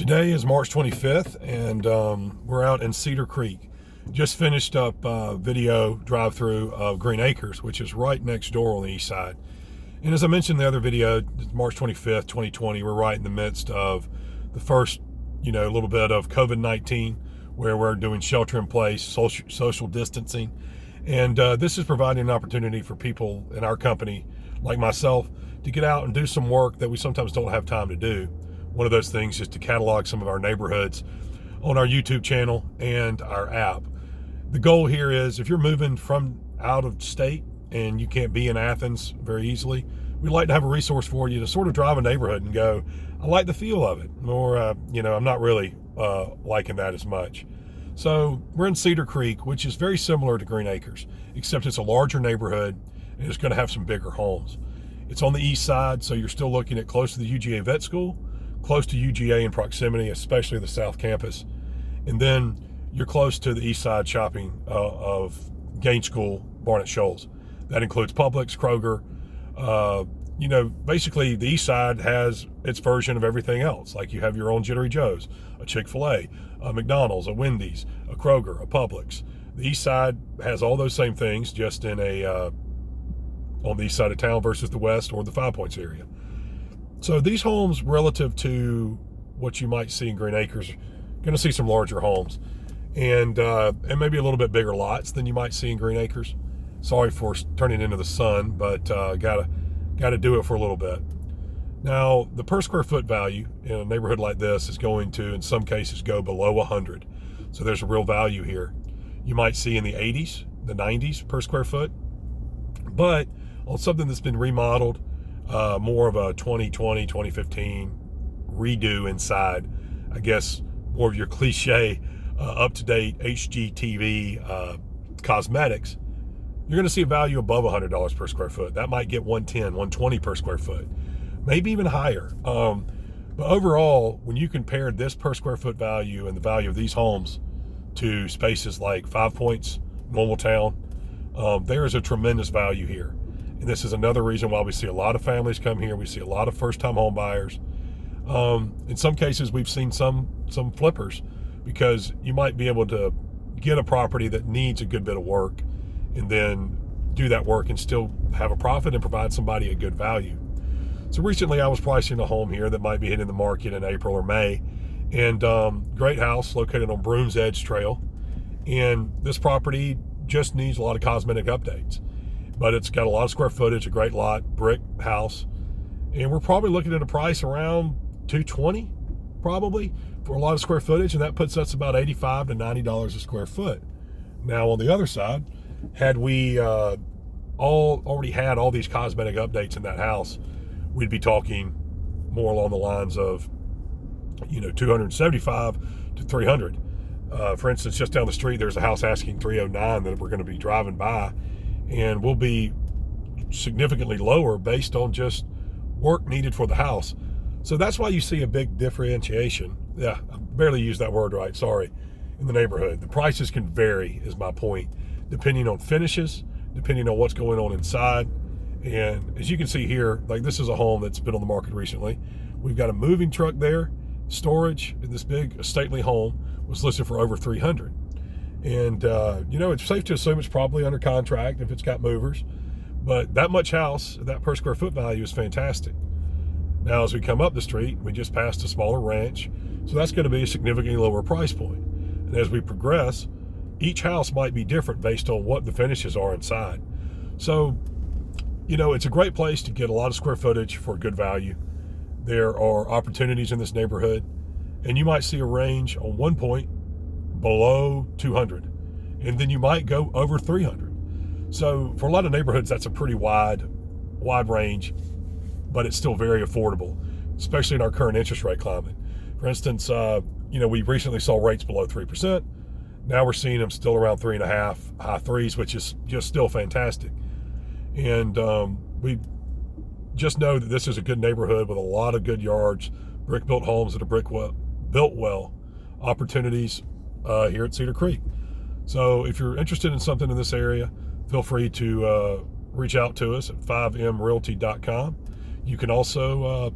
Today is March 25th, and we're out in Cedar Creek. Just finished up a video drive-through of Green Acres, which is right next door on the east side. And as I mentioned in the other video, March 25th, 2020, we're right in the midst of the first, little bit of COVID-19, where we're doing shelter in place, social distancing. And this is providing an opportunity for people in our company, like myself, to get out and do some work that we sometimes don't have time to do. One of those things is to catalog some of our neighborhoods on our YouTube channel and our app. The goal here is, if you're moving from out of state and you can't be in Athens very easily, we'd like to have a resource for you to sort of drive a neighborhood and go, I like the feel of it, or, I'm not really liking that as much. So we're in Cedar Creek, which is very similar to Green Acres, except it's a larger neighborhood and it's going to have some bigger homes. It's on the east side, so you're still looking at close to the UGA Vet School, close to UGA in proximity, especially the South Campus. And then you're close to the east side shopping of Gaines School, Barnett Shoals. That includes Publix, Kroger. Basically the east side has its version of everything else. Like you have your own Jittery Joe's, a Chick-fil-A, a McDonald's, a Wendy's, a Kroger, a Publix. The east side has all those same things, just in on the east side of town versus the west or the Five Points area. So these homes, relative to what you might see in Green Acres, going to see some larger homes and maybe a little bit bigger lots than you might see in Green Acres. Sorry for turning into the sun, but gotta do it for a little bit. Now, the per square foot value in a neighborhood like this is going to, in some cases, go below 100. So there's a real value here. You might see in the 80s, the 90s per square foot, but on something that's been remodeled, more of a 2020, 2015 redo inside, I guess more of your cliche, up-to-date HGTV cosmetics, you're going to see a value above $100 per square foot. That might get 110, 120 per square foot, maybe even higher. But overall, when you compare this per square foot value and the value of these homes to spaces like Five Points, Normaltown, there is a tremendous value here. And this is another reason why we see a lot of families come here. We see a lot of first-time home buyers. In some cases, we've seen some flippers, because you might be able to get a property that needs a good bit of work and then do that work and still have a profit and provide somebody a good value. So recently I was pricing a home here that might be hitting the market in April or May. And great house located on Brooms Edge Trail. And this property just needs a lot of cosmetic updates. But it's got a lot of square footage, a great lot, brick house. And we're probably looking at a price around $220, probably, for a lot of square footage. And that puts us about $85 to $90 a square foot. Now, on the other side, had we already had all these cosmetic updates in that house, we'd be talking more along the lines of, $275 to $300. For instance, just down the street, there's a house asking $309 that we're going to be driving by, and will be significantly lower based on just work needed for the house. So that's why you see a big differentiation. Yeah, I barely used that word right, sorry, in the neighborhood. The prices can vary, is my point, depending on finishes, depending on what's going on inside. And as you can see here, like, this is a home that's been on the market recently. We've got a moving truck there, storage, and this big stately home was listed for over $300. And, it's safe to assume it's probably under contract if it's got movers. But that much house, that per square foot value is fantastic. Now, as we come up the street, we just passed a smaller ranch. So that's going to be a significantly lower price point. And as we progress, each house might be different based on what the finishes are inside. So, it's a great place to get a lot of square footage for good value. There are opportunities in this neighborhood, and you might see a range on one point below 200, and then you might go over 300. So for a lot of neighborhoods, that's a pretty wide range, but it's still very affordable, especially in our current interest rate climate. For instance, we recently saw rates below 3%. Now we're seeing them still around 3.5, high threes, which is just still fantastic. And we just know that this is a good neighborhood with a lot of good yards, brick-built homes that are built well, opportunities here at Cedar Creek. So if you're interested in something in this area, feel free to reach out to us at 5mrealty.com. You can also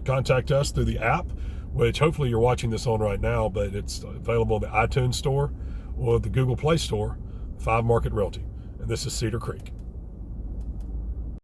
contact us through the app, which hopefully you're watching this on right now, but it's available in the iTunes store or the Google Play Store, 5 Market Realty. And this is Cedar Creek.